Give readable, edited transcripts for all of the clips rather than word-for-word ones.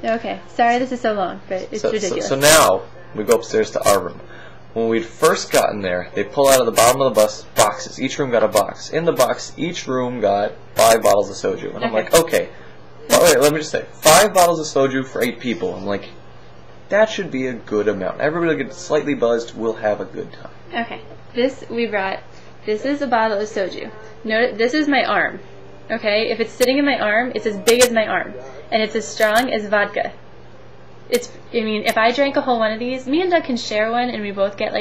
Okay. Sorry this is so long, but it's ridiculous. So now we go upstairs to our room. When we'd first gotten there, they pull out of the bottom of the bus boxes. Each room got a box. In the box, each room got 5 bottles of soju. And I'm like, okay. Well, wait, let me just say, 5 bottles of soju for 8 people. I'm like, that should be a good amount. Everybody will get slightly buzzed. We'll have a good time. Okay. This is a bottle of soju. Note, this is my arm. Okay? If it's sitting in my arm, it's as big as my arm. And it's as strong as vodka. If I drank a whole one of these, me and Doug can share one and we both get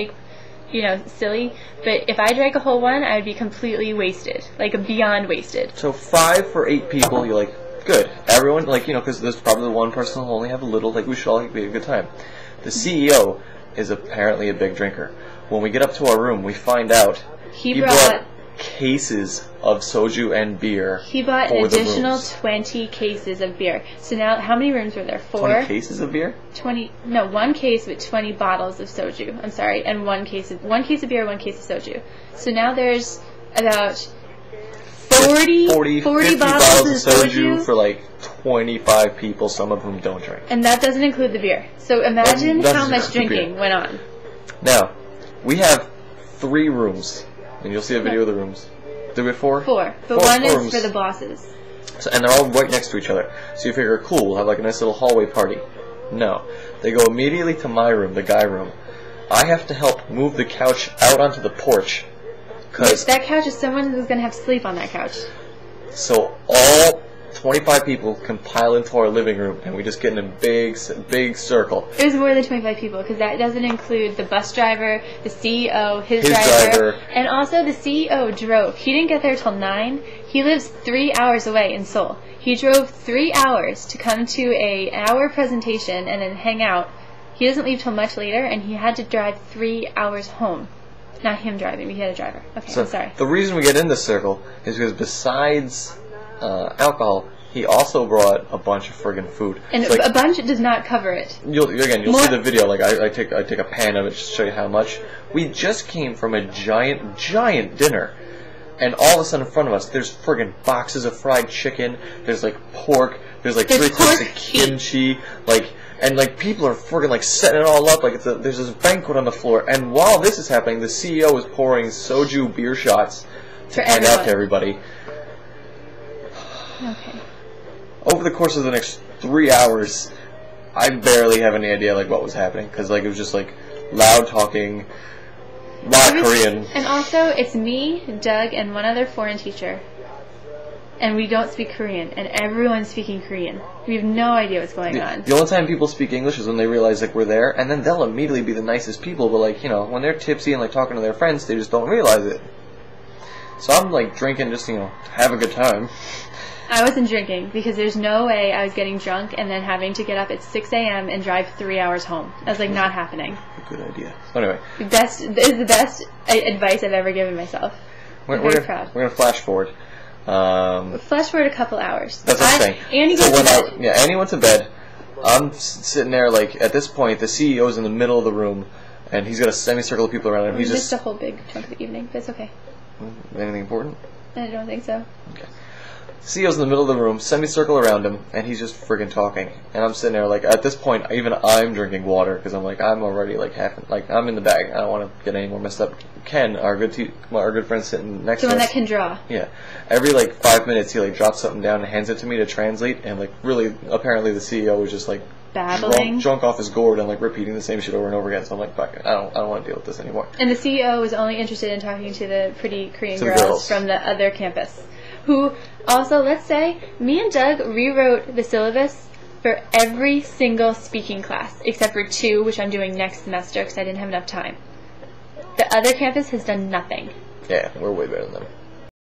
silly, but if I drank a whole one, I would be completely wasted, beyond wasted. So 5 for 8 people, you're like, good. Everyone, because there's probably one person who'll only have a little, we should all be a good time. The CEO is apparently a big drinker. When we get up to our room, we find out he brought cases of soju and beer. He bought an additional 20 cases of beer. So now, how many rooms were there? 4? 20 cases of beer? 20. No, 1 case with 20 bottles of soju. I'm sorry, and 1 case of beer, 1 case of soju. So now there's about 40 bottles of soju for 25 people, some of whom don't drink. And that doesn't include the beer. So imagine how much drinking went on. Now, we have 3 rooms. And you'll see a video of the rooms. Did we have 4? 4. But 1 is for the bosses. And they're all right next to each other. So you figure, cool, we'll have a nice little hallway party. No. They go immediately to my room, the guy room. I have to help move the couch out onto the porch. That couch is someone who's going to have to sleep on that couch. So all 25 people can pile into our living room, and we just get in a big circle. There's more than 25 people, because that doesn't include the bus driver, the CEO, his driver, and also the CEO drove. He didn't get there till 9. He lives 3 hours away in Seoul. He drove 3 hours to come to an hour presentation and then hang out. He doesn't leave till much later, and he had to drive 3 hours home. Not him driving, but he had a driver. Okay, so I'm sorry. The reason we get in this circle is because besides alcohol, he also brought a bunch of friggin' food. And a bunch does not cover it. You'll see the video. I take a pan of it just to show you how much. We just came from a giant dinner, and all of a sudden in front of us, there's friggin' boxes of fried chicken. There's pork. There's 3 types of kimchi. And people are friggin' setting it all up. There's this banquet on the floor. And while this is happening, the CEO is pouring soju beer shots to hand out to everybody. Okay. Over the course of the next 3 hours, I barely have any idea what was happening, because it was just loud talking, a lot of Korean. And also, it's me, Doug, and one other foreign teacher, and we don't speak Korean, and everyone's speaking Korean. We have no idea what's going on. The only time people speak English is when they realize we're there, and then they'll immediately be the nicest people. But when they're tipsy and talking to their friends, they just don't realize it. So I'm drinking just to have a good time. I wasn't drinking, because there's no way I was getting drunk and then having to get up at 6 a.m. and drive 3 hours home. That was not happening. Good idea. Anyway. This is the best advice I've ever given myself. I'm very proud. We're going to flash forward. Flash forward a couple hours. That's what I'm saying. Annie goes to bed. Annie went to bed. I'm sitting there, at this point, the CEO's in the middle of the room, and he's got a semicircle of people around him. He's just a whole big chunk of the evening, but it's okay. Anything important? I don't think so. Okay. CEO's in the middle of the room, semicircle around him, and he's just friggin' talking. And I'm sitting there, at this point, even I'm drinking water, because I'm I'm already, I'm in the bag. I don't want to get any more messed up. Ken, our good friend sitting next to us. The one that can draw. Yeah. Every, 5 minutes, he, drops something down and hands it to me to translate, and, really, apparently the CEO was just, babbling. Drunk off his gourd and, repeating the same shit over and over again. So I'm fuck it. I don't want to deal with this anymore. And the CEO was only interested in talking to the pretty Korean girls from the other campus. Who also, let's say, me and Doug rewrote the syllabus for every single speaking class, except for 2, which I'm doing next semester because I didn't have enough time. The other campus has done nothing. Yeah, we're way better than them.